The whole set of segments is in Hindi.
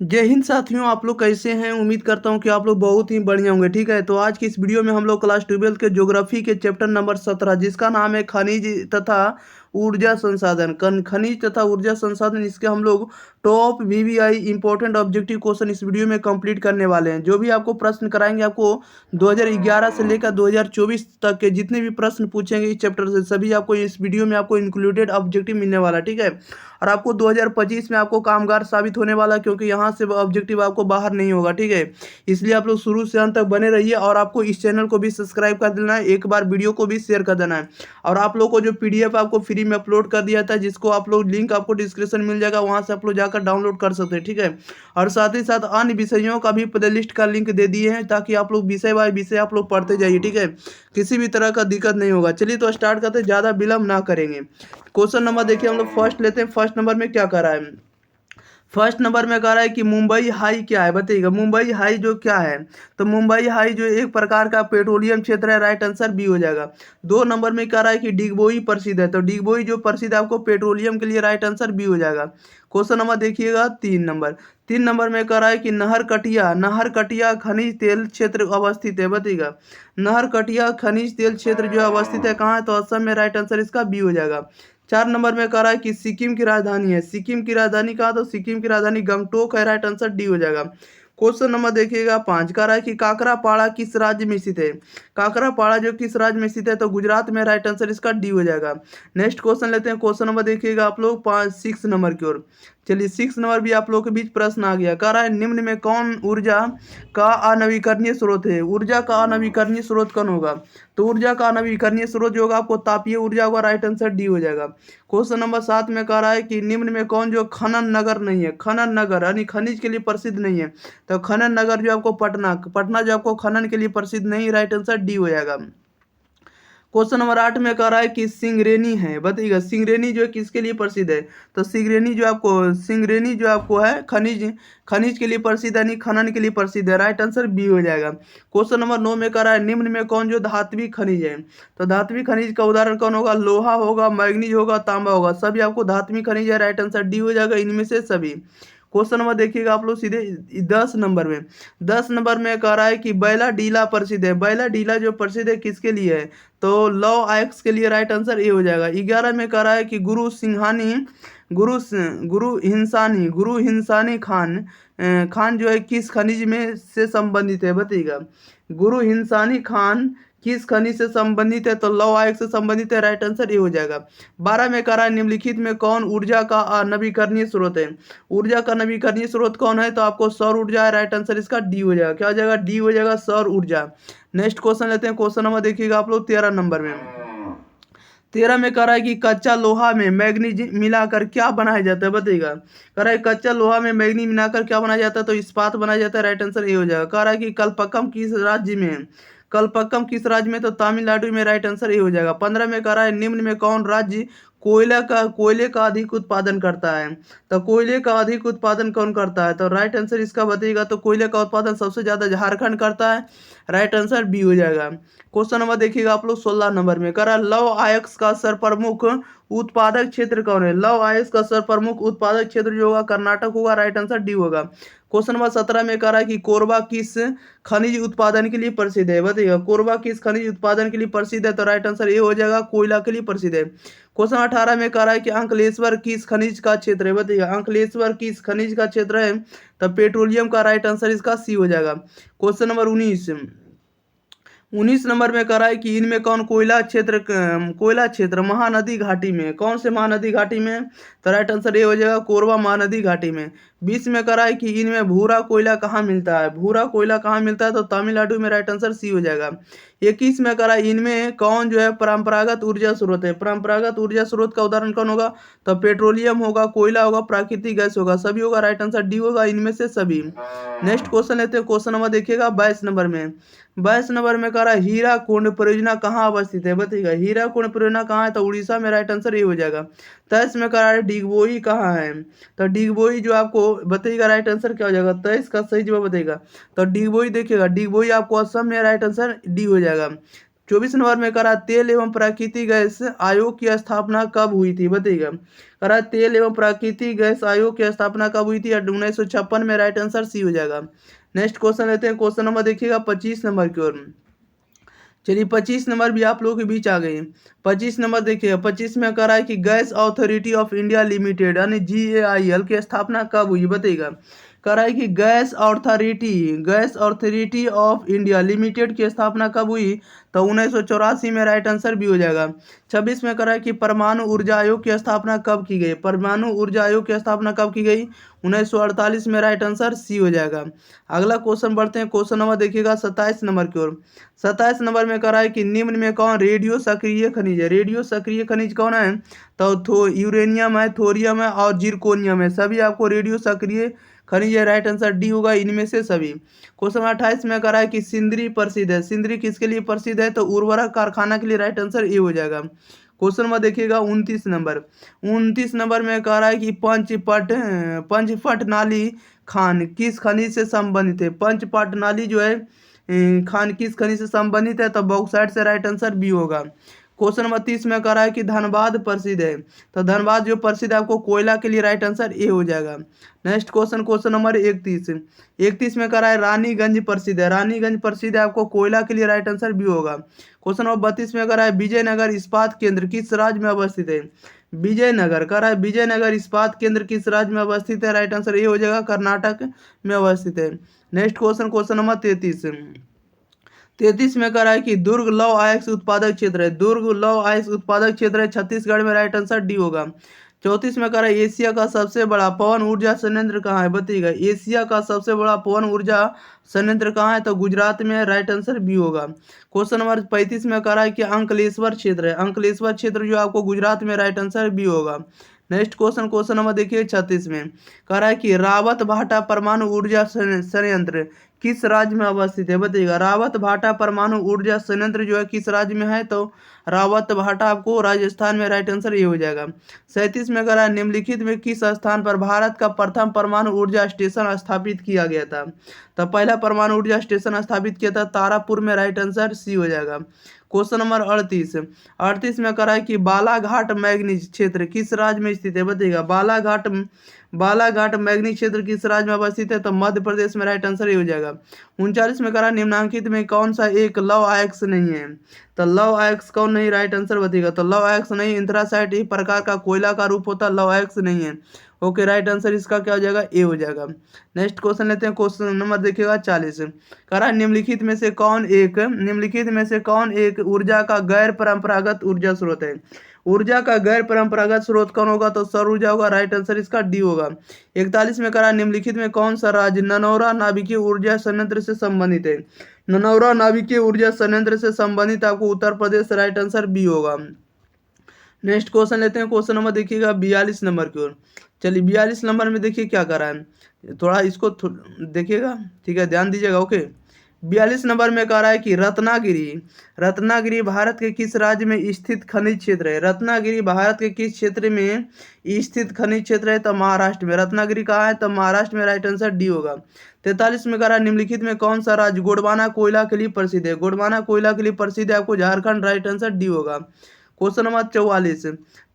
जय हिंद साथियों, आप लोग कैसे हैं। उम्मीद करता हूं कि आप लोग बहुत ही बढ़िया होंगे। ठीक है, तो आज की इस वीडियो में हम लोग क्लास 12 के ज्योग्राफी के चैप्टर नंबर 17 जिसका नाम है खनिज तथा ऊर्जा संसाधन खनिज तथा ऊर्जा संसाधन, इसके हम लोग top VVI important objective question इस वीडियो में कंप्लीट करने वाले हैं। जो भी आपको प्रश्न कराएंगे, आपको 2011 से लेकर 2024 तक के जितने भी प्रश्न पूछेंगे इस चैप्टर से, सभी आपको इस वीडियो में आपको इंक्लूडेड ऑब्जेक्टिव मिलने वाला है। ठीक है, और आपको 2025 में आपको कामगार साबित होने वाला, क्योंकि यहाँ से ऑब्जेक्टिव आपको बाहर नहीं होगा। ठीक है, इसलिए आप लोग शुरू से अंत तक बने रहिए और आपको इस चैनल को भी सब्सक्राइब कर देना है, एक बार वीडियो को भी शेयर कर देना है। और आप लोग को जो पीडीएफ आपको फ्री में अपलोड कर दिया था, जिसको आप लोग लिंक आपको डिस्क्रिप्शन मिल जाएगा, वहां से आप लोग जाकर डाउनलोड कर सकते हैं। ठीक है, और साथ ही साथ अन्य विषयों का भी प्ले लिस्ट का लिंक दे दिए हैं, ताकि आप लोग विषय बाय विषय आप लोग पढ़ते जाइए। ठीक है, किसी भी तरह का दिक्कत नहीं होगा। चलिए तो स्टार्ट करते हैं, ज़्यादा विलम्ब ना करेंगे। क्वेश्चन नंबर देखिए, हम लोग फर्स्ट लेते हैं। फर्स्ट नंबर में क्या कर रहा है, फर्स्ट नंबर में कह रहा है कि मुंबई हाई क्या है, बताइएगा। मुंबई हाई जो क्या है, तो मुंबई हाई जो एक प्रकार का पेट्रोलियम क्षेत्र है, राइट आंसर बी हो जाएगा। दो नंबर में कह रहा है कि डिगबोई प्रसिद्ध है, तो डिगबोई जो प्रसिद्ध है आपको पेट्रोलियम के लिए, राइट आंसर बी हो जाएगा। क्वेश्चन नंबर देखिएगा 3 नंबर। 3 नंबर में कह रहा है कि नहरकटिया खनिज तेल क्षेत्र अवस्थित है, बताइएगा। नहरकटिया खनिज तेल क्षेत्र जो अवस्थित है कहाँ है, तो असम में, राइट आंसर इसका बी हो जाएगा। 4 नंबर में कह रहा है कि सिक्किम की राजधानी है, सिक्किम की राजधानी कहा, तो सिक्किम की राजधानी गंगटोक है, राइट आंसर डी हो जाएगा। क्वेश्चन नंबर देखिएगा 5, कह रहा है कि काकरापाड़ा किस राज्य में स्थित है। काकरापाड़ा जो किस राज्य में स्थित है, तो गुजरात में, राइट आंसर इसका डी हो जाएगा। नेक्स्ट क्वेश्चन लेते हैं। क्वेश्चन नंबर देखिएगा आप लोग 6 नंबर की ओर। चलिए 6 नंबर भी आप लोग के बीच प्रश्न आ गया। कह रहा है निम्न में कौन ऊर्जा का अनवीकरणीय स्रोत है। ऊर्जा का अनवीकरणीय स्रोत कौन होगा, तो ऊर्जा का अनवीकरणीय स्रोत जो होगा आपको तापीय ऊर्जा होगा, राइट आंसर डी हो जाएगा। क्वेश्चन नंबर 7 में कह रहा है कि निम्न में कौन जो खनन नगर नहीं है, खनन नगर यानी खनिज के लिए प्रसिद्ध नहीं है, तो खनन नगर जो आपको पटना पटना जो आपको खनन के लिए प्रसिद्ध नहीं, राइट आंसर डी हो जाएगा। क्वेश्चन नंबर 8 में कह रहा है कि सिंगरेनी है, बताइएगा सिंगरेनी जो है किसके लिए प्रसिद्ध है, तो सिंगरेनी जो आपको है खनिज खनिज के लिए प्रसिद्ध है, नहीं खनन के लिए प्रसिद्ध है, राइट आंसर बी हो जाएगा। क्वेश्चन नंबर 9 में कह रहा है निम्न में कौन जो धात्विक खनिज है, तो धात्विक खनिज का उदाहरण कौन होगा, लोहा होगा, मैग्नीज होगा, तांबा होगा, सभी आपको धात्विक खनिज है, राइट आंसर डी हो जाएगा इनमें से सभी। क्वेश्चन नंबर देखिएगा आप लोग सीधे 10 नंबर में। 10 नंबर में कह रहा है कि बैला डीला प्रसिद्ध है, बैला डीला जो प्रसिद्ध है किसके लिए है, तो लौ आयक्स के लिए, राइट आंसर ए हो जाएगा। 11 में कह रहा है कि गुरु हिंसानी खान जो है किस खनिज में से संबंधित है, बताइएगा। गुरु हिंसानी खान किस खनिज से संबंधित है, तो लौ आयोग से संबंधित है, राइट आंसर ये हो जाएगा। 12 में कह रहा है निम्नलिखित में कौन ऊर्जा का नवीकरणीय स्रोत है। ऊर्जा का नवीकरणीय स्रोत कौन है, तो आपको सौर ऊर्जा है, राइट आंसर इसका डी हो जाएगा। क्या हो जाएगा, डी हो जाएगा, सौर ऊर्जा। नेक्स्ट क्वेश्चन लेते हैं। क्वेश्चन नंबर देखिएगा आप लोग 13 नंबर में। 13 में कह रहा है कि कच्चा लोहा में मैग्नीज मिलाकर क्या बनाया जाता है, बताइएगा। कह रहा है कच्चा लोहा में मैग्नीज मिलाकर क्या बनाया जाता है, तो इस्पात बनाया जाता है, राइट आंसर ये हो जाएगा। कह रहा है कि कलपक्कम किस राज्य में है, कलपक्कम किस राज्य में, तो तमिलनाडु में, राइट आंसर ये हो जाएगा। 15 में कह रहा है निम्न में कौन राज्य कोयले का अधिक उत्पादन करता है, तो कोयले का अधिक उत्पादन कौन करता है, तो राइट आंसर इसका बताइएगा। तो कोयले का उत्पादन सबसे ज्यादा झारखंड करता है, राइट आंसर बी हो जाएगा। क्वेश्चन नंबर देखिएगा आप लोग 16 नंबर में। कह रहा है लौह आयस्क का सर्वप्रमुख उत्पादक क्षेत्र कौन है, लौह आयस्क का सर्वप्रमुख उत्पादक क्षेत्र जो होगा कर्नाटक होगा, राइट आंसर डी होगा। क्वेश्चन नंबर 17 में कह रहा है कि कोरबा किस खनिज उत्पादन के लिए प्रसिद्ध है, बताइएगा। कोरबा किस खनिज उत्पादन के लिए प्रसिद्ध है, तो राइट आंसर ये हो जाएगा, कोयला के लिए प्रसिद्ध है। क्वेश्चन 18 में कह रहा है कि अंकलेश्वर किस खनिज का क्षेत्र है, बताइएगा। अंकलेश्वर किस खनिज का क्षेत्र है, तो पेट्रोलियम का, राइट आंसर इसका सी हो जाएगा। क्वेश्चन नंबर 19 नंबर में कह रहा है कि इनमें कौन कोयला क्षेत्र महानदी घाटी में, कौन से महानदी घाटी में, तो राइट आंसर ये हो जाएगा, कोरबा महानदी घाटी में। 20 में कह रहा है कि इनमें भूरा कोयला कहाँ मिलता है, भूरा कोयला कहाँ मिलता है, तो तमिलनाडु में, राइट आंसर सी हो जाएगा। 21 में कह रहा है इनमें कौन जो है परंपरागत ऊर्जा स्रोत है, परंपरागत ऊर्जा स्रोत का उदाहरण कौन होगा, तो पेट्रोलियम होगा, कोयला होगा, प्राकृतिक गैस होगा, सभी होगा, राइट आंसर डी होगा इनमें से सभी। नेक्स्ट क्वेश्चन लेते हैं। क्वेश्चन नंबर देखिएगा 22 नंबर में। 22 नंबर में कह रहा है हीरा कुंड परियोजना कहाँ अवस्थित है, बताइएगा। हीरा कुंड परियोजना कहाँ है, तो उड़ीसा में, राइट आंसर ये हो जाएगा। 23 में कह रहा है डिगबोई कहाँ है, तो डिगबोई जो आपको बताइएगा, राइट आंसर क्या हो जाएगा, 23 का सही जवाब बताइएगा। तो डिगबोई देखिएगा, डिगबोई आपको असम में, राइट आंसर डी हो जाएगा। 24 नंबर में करा तेल एवं प्राकृतिक गैस आयोग की स्थापना कब हुई थी, बताइएगा। करा तेल एवं प्राकृतिक गैस आयोग की स्थापना कब हुई थी, 1956 में। राइट आंसर सी हो जाएगा। नेक्स्ट क्वेश्चन लेते हैं। क्वेश्चन नंबर देखिएगा 25 नंबर की ओर। चलिए 25 नंबर भी आप लोगों के बीच आ गई। 25 नंबर देखिए, 25 में कह रहा है कि gas authority of India limited यानी GAIL की स्थापना कब हुई, बताइएगा। कह रहा है कि gas authority of India limited की स्थापना कब हुई, तो 1984 में। राइट आंसर भी हो जाएगा। 26 में कह रहा है कि परमाणु ऊर्जा आयोग की स्थापना कब की गई, परमाणु ऊर्जा आयोग की स्थापना कब की गई, 1948 में। राइट आंसर सी हो जाएगा। अगला क्वेश्चन बढ़ते हैं। क्वेश्चन नंबर देखिएगा 27 नंबर की ओर। 27 नंबर में कह रहा है कि निम्न में कौन रेडियो सक्रिय खनिज है, रेडियो सक्रिय खनिज कौन है, तो यूरेनियम है, थोरियम है और जिरकोनियम है। सभी आपको रेडियो सक्रिय खनिज है। राइट आंसर डी होगा, इनमें से सभी। क्वेश्चन 28 में कह रहा है कि सिंदरी प्रसिद्ध है, सिंदरी किसके लिए प्रसिद्ध है, तो उर्वरक कारखाना के लिए। राइट आंसर ए हो जाएगा। क्वेश्चन नंबर देखिएगा 29 नंबर। 29 नंबर में कह रहा है कि पंचपट नाली खान किस खनिज से संबंधित है, पंचपट नाली जो है खान किस खनिज से संबंधित है, तो बॉक्साइट से। राइट आंसर बी होगा। क्वेश्चन नंबर 30 में कह रहा है कि धनबाद प्रसिद्ध है, तो धनबाद जो प्रसिद्ध है आपको कोयला के लिए। राइट आंसर ए हो जाएगा। Next question, question number 31। 31 में कह रहा है रानीगंज प्रसिद्ध है, रानीगंज प्रसिद्ध है आपको कोयला के लिए। राइट आंसर बी होगा। क्वेश्चन नंबर 32 में कह रहा है विजयनगर इस्पात केंद्र किस राज्य में अवस्थित है, विजयनगर। कह रहा है विजयनगर इस्पात केंद्र किस राज्य में अवस्थित है, राइट आंसर ए हो जाएगा, कर्नाटक में अवस्थित है। नेक्स्ट क्वेश्चन, क्वेश्चन नंबर 33 में कह रहा है कि दुर्ग लौह अयस्क उत्पादक क्षेत्र है, दुर्ग लौह अयस्क उत्पादक क्षेत्र है छत्तीसगढ़ में। राइट आंसर डी होगा। 34 में कह रहा है एशिया का सबसे बड़ा पवन ऊर्जा संयंत्र कहाँ है, बताइएगा। एशिया का सबसे बड़ा पवन ऊर्जा संयंत्र कहाँ है, तो गुजरात में। राइट आंसर बी होगा। क्वेश्चन नंबर 35 में कह रहा है कि अंकलेश्वर क्षेत्र है, अंकलेश्वर क्षेत्र जो आपको गुजरात में। राइट आंसर बी होगा। नेक्स्ट क्वेश्चन, क्वेश्चन नंबर देखिए 36 में कह रहा है कि रावत भाटा परमाणु ऊर्जा संयंत्र किस राज्य में अवस्थित है, बताइएगा। रावत भाटा परमाणु ऊर्जा संयंत्र जो है किस राज्य में है, तो रावत भाटा आपको राजस्थान में। राइट आंसर ये हो जाएगा। 37 में कह रहा है निम्नलिखित में किस स्थान पर भारत का प्रथम परमाणु ऊर्जा स्टेशन स्थापित किया गया था, तो पहला परमाणु ऊर्जा स्टेशन स्थापित किया था तारापुर में। राइट आंसर सी हो जाएगा। क्वेश्चन नंबर 38 में कह रहा है कि बालाघाट मैग्नीज क्षेत्र किस राज्य में स्थित है, बताइएगा। बालाघाट मैग्नीज क्षेत्र किस राज्य में अवस्थित है, तो मध्य प्रदेश में। राइट आंसर ये हो जाएगा। 39 में कह रहा है निम्नांकित में कौन सा एक लौह अयस्क नहीं है, तो लौह अयस्क कौन नहीं, राइट आंसर बताइएगा। तो लौह अयस्क नहीं, इंथ्रासाइट एक प्रकार का कोयला का रूप होता है, लौह अयस्क नहीं है। ओके, राइट आंसर इसका क्या हो जाएगा, ए हो जाएगा। नेक्स्ट क्वेश्चन लेते हैं। क्वेश्चन नंबर देखिएगा 40। कह रहा है निम्नलिखित में से कौन एक ऊर्जा का गैर परंपरागत ऊर्जा स्रोत है, ऊर्जा का गैर परंपरागत स्रोत कौन होगा, तो सौर ऊर्जा होगा। राइट आंसर इसका डी होगा। 41 में कह रहा है निम्नलिखित में कौन सा राज्य ननौरा नाभिकीय ऊर्जा संयंत्र से संबंधित है, ननौरा नाभिकीय ऊर्जा संयंत्र से संबंधित आपको Uttar Pradesh. Right answer B होगा। नेक्स्ट क्वेश्चन लेते हैं। क्वेश्चन नंबर देखिएगा 42 नंबर की ओर। चलिए 42 नंबर में देखिए क्या कर रहा है, थोड़ा इसको देखिएगा, ठीक है, ध्यान दीजिएगा। ओके, 42 नंबर में कह रहा है कि रत्नागिरी भारत के किस राज्य में स्थित खनिज क्षेत्र है, रत्नागिरी भारत के किस क्षेत्र में स्थित खनिज क्षेत्र है, तो महाराष्ट्र में। रत्नागिरी कहाँ है, तो महाराष्ट्र में। राइट आंसर डी होगा। 43 में कह रहा है निम्नलिखित में कौन सा राज्य गोंडवाना कोयला के लिए प्रसिद्ध है, गोंडवाना कोयला के लिए प्रसिद्ध है आपको झारखंड। राइट आंसर डी होगा। क्वेश्चन नंबर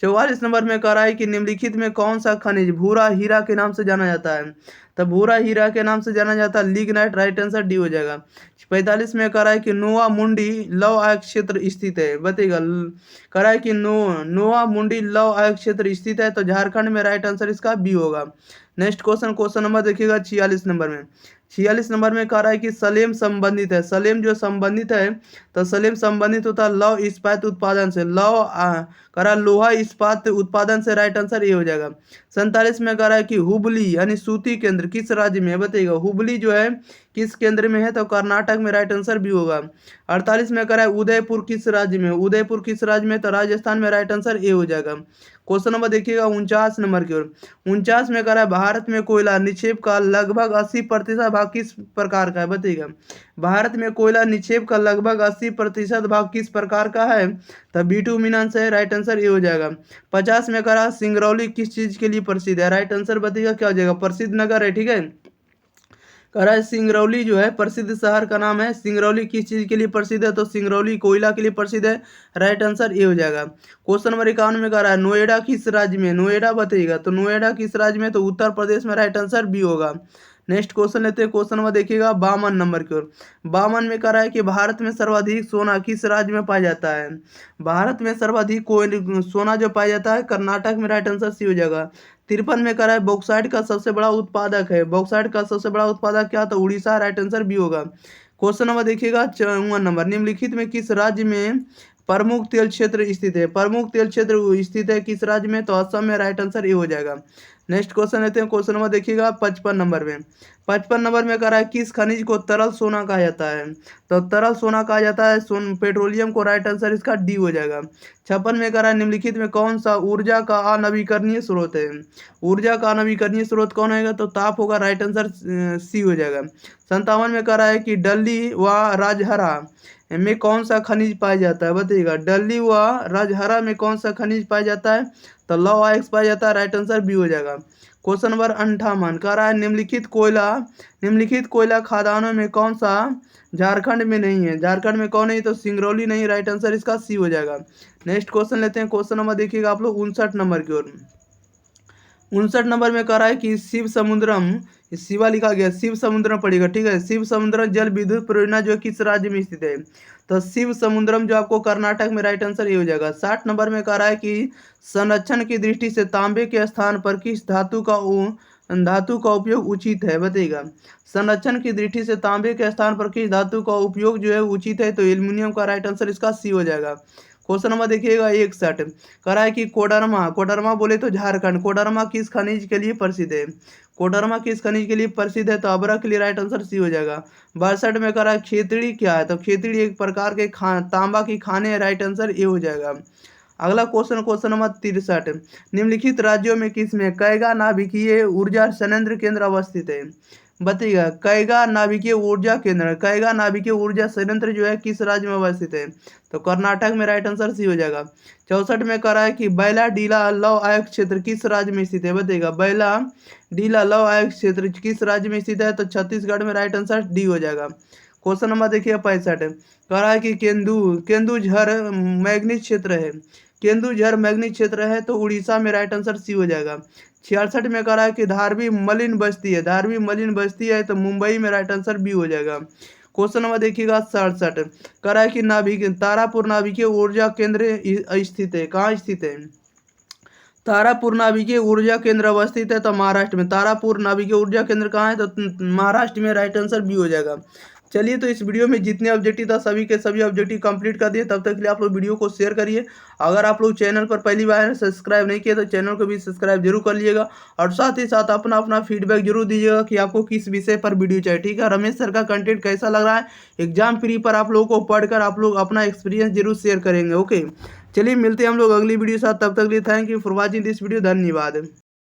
44 नंबर में कह रहा है कि निम्नलिखित में कौन सा खनिज भूरा हीरा के नाम से जाना जाता है, तब भूरा हीरा के नाम से जाना जाता है लिग्नाइट। राइट आंसर डी हो जाएगा। 45 में कह रहा है कि नोआ मुंडी लौह अयस्क क्षेत्र स्थित है, बताइएगा। कह रहा है कि नोआ मुंडी लौह अयस्क क्षेत्र स्थित है, तो झारखंड में। राइट आंसर इसका बी होगा। नेक्स्ट क्वेश्चन, क्वेश्चन नंबर देखिएगा 46 नंबर में। 46 नंबर में कह रहा है कि सलेम संबंधित है, सलेम जो संबंधित है, तो सलेम संबंधित होता है लौह इस्पात उत्पादन से, कह रहा है लोहा इस्पात उत्पादन से। राइट आंसर ये हो जाएगा। 47 में कह रहा है कि हुबली यानी सूती केंद्र किस राज्य में है, बताइएगा। हुबली जो है किस केंद्र में है, तो कर्नाटक में। राइट आंसर भी होगा। 48 में कह रहा है उदयपुर किस राज्य में, उदयपुर किस राज्य में, तो राजस्थान में। राइट आंसर ए हो जाएगा। क्वेश्चन नंबर देखिएगा 49 नंबर की ओर। 49 में कह रहा है भारत में कोयला निक्षेप का लगभग 80% भाग किस प्रकार का है, बताइएगा। भारत में कोयला निक्षेप का लगभग 80% भाग किस प्रकार का है, तो बिटुमिनस है। राइट आंसर ये हो जाएगा। 50 में कह रहा है सिंगरौली किस चीज के लिए प्रसिद्ध है, राइट आंसर बताइएगा क्या हो जाएगा, प्रसिद्ध नगर है, ठीक है। कह रहा है सिंगरौली जो है प्रसिद्ध शहर का नाम है। सिंगरौली किस चीज़ के लिए प्रसिद्ध है? तो सिंगरौली कोयला के लिए प्रसिद्ध है। राइट आंसर ये हो जाएगा। क्वेश्चन नंबर 51 में कह रहा है नोएडा किस राज्य में? नोएडा बताइएगा, तो नोएडा किस राज्य में? तो उत्तर प्रदेश में। राइट आंसर बी होगा। नेक्स्ट क्वेश्चन लेते हैं। क्वेश्चन नंबर देखिएगा 52 नंबर की ओर। 52 में कह रहा है कि भारत में सर्वाधिक सोना किस राज्य में पाया जाता है? भारत में सर्वाधिक सोना जो पाया जाता है कर्नाटक में। राइट आंसर सी हो जाएगा। 53 में कह रहा है बॉक्साइट का सबसे बड़ा उत्पादक है। बॉक्साइट का सबसे बड़ा उत्पादक क्या? तो उड़ीसा। राइट आंसर बी होगा। क्वेश्चन नंबर देखिएगा 54 नंबर। निम्नलिखित में किस राज्य में प्रमुख तेल क्षेत्र स्थित है? प्रमुख तेल क्षेत्र स्थित है किस राज्य में? तो असम में। राइट आंसर ये हो जाएगा। नेक्स्ट क्वेश्चन लेते हैं। क्वेश्चन नंबर देखिएगा 55 नंबर में। 55 नंबर में कह रहा है किस खनिज को तरल सोना कहा जाता है? तो तरल सोना कहा जाता है पेट्रोलियम को। राइट आंसर इसका डी हो जाएगा। 56 में कह रहा है निम्नलिखित में कौन सा ऊर्जा का अनवीकरणीय स्रोत है? ऊर्जा का अनवीकरणीय स्रोत कौन होगा? तो ताप होगा। राइट आंसर सी हो जाएगा। 57 में कह रहा है कि डल्ली व राजहरा में कौन सा खनिज पाया जाता है? बताइएगा, डल्ली व राजहरा में कौन सा खनिज पाया जाता है? तो लौह अयस्क पाया जाता है। राइट आंसर बी हो जाएगा। क्वेश्चन नंबर 58 कह रहा है निम्नलिखित कोयला खदानों में कौन सा झारखंड में नहीं है? झारखंड में कौन नहीं? तो सिंगरौली नहीं। राइट आंसर इसका सी हो जाएगा। नेक्स्ट क्वेश्चन लेते हैं। क्वेश्चन नंबर देखिएगा आप लोग 59 नंबर की ओर। 59 नंबर में कह रहा है कि शिव समुद्रम, शिवा लिखा गया, शिव समुद्रम पड़ेगा, ठीक है। शिव समुद्रम जल विद्युत परियोजना जो किस राज्य में स्थित है? तो शिव समुद्रम जो आपको कर्नाटक में। राइट आंसर ये हो जाएगा। 60 नंबर में कह रहा है कि संरक्षण की दृष्टि से तांबे के स्थान पर किस धातु का उपयोग उचित है? बताइएगा, संरक्षण की दृष्टि से तांबे के स्थान पर किस धातु का उपयोग जो है उचित है? तो एल्यूमिनियम का। राइट आंसर इसका सी हो जाएगा। क्वेश्चन नंबर देखिएगा 61 कह रहा है कि कोडरमा बोले तो झारखंड, कोडरमा किस खनिज के लिए प्रसिद्ध है? कोडरमा किस खनिज के लिए प्रसिद्ध है? तो अभ्रक के लिए। राइट आंसर सी हो जाएगा। 62 में कह रहा है खेतड़ी क्या है? तो खेतड़ी एक प्रकार के तांबा की खाने है। राइट आंसर ये हो जाएगा। अगला क्वेश्चन नंबर 63। निम्नलिखित राज्यों में किसमें कैगा नाभिकीय ऊर्जा संयंत्र केंद्र अवस्थित है? बताइएगा, कैगा नाभिकीय ऊर्जा संयंत्र जो है किस राज्य में अवस्थित है? तो कर्नाटक में। राइट आंसर सी हो जाएगा। 64 में कह रहा है कि बैला डीला लौह अयस्क क्षेत्र किस राज्य में स्थित है? बताइएगा, बैला डीला लौह अयस्क क्षेत्र किस राज्य में स्थित है? तो छत्तीसगढ़ में। राइट आंसर डी हो जाएगा। क्वेश्चन नंबर देखिए 65 कह रहा है कि केंदुझर मैग्नीज क्षेत्र है। केंदुझर मैग्नीज क्षेत्र है तो उड़ीसा में। राइट आंसर सी हो जाएगा। 66 में कह रहा है कि धारवी मलिन बस्ती है तो मुंबई में। राइट आंसर बी हो जाएगा। क्वेश्चन नंबर देखिएगा 67 कह रहा है कि तारापुर नाभिकीय ऊर्जा केंद्र स्थित है। कहाँ स्थित है? तारापुर नाभिकीय ऊर्जा केंद्र अवस्थित है तो महाराष्ट्र में। तारापुर नाभिकीय ऊर्जा केंद्र कहाँ है? तो महाराष्ट्र में। राइट आंसर बी हो जाएगा। चलिए, तो इस वीडियो में जितने ऑब्जेक्टिव था सभी के सभी ऑब्जेक्टिव कंप्लीट कर दिए। तब तक के लिए आप लोग वीडियो को शेयर करिए। अगर आप लोग चैनल पर पहली बार सब्सक्राइब नहीं किया तो चैनल को भी सब्सक्राइब जरूर कर लीजिएगा और साथ ही साथ अपना फीडबैक जरूर दीजिएगा कि आपको किस विषय पर वीडियो चाहिए, ठीक है। रमेश सर का कंटेंट कैसा लग रहा है, एग्जाम फ्री पर आप लोगों को पढ़कर आप लोग अपना एक्सपीरियंस जरूर शेयर करेंगे। ओके, चलिए मिलते हैं हम लोग अगली वीडियो के साथ। तब तक के लिए thank you for watching this video. धन्यवाद।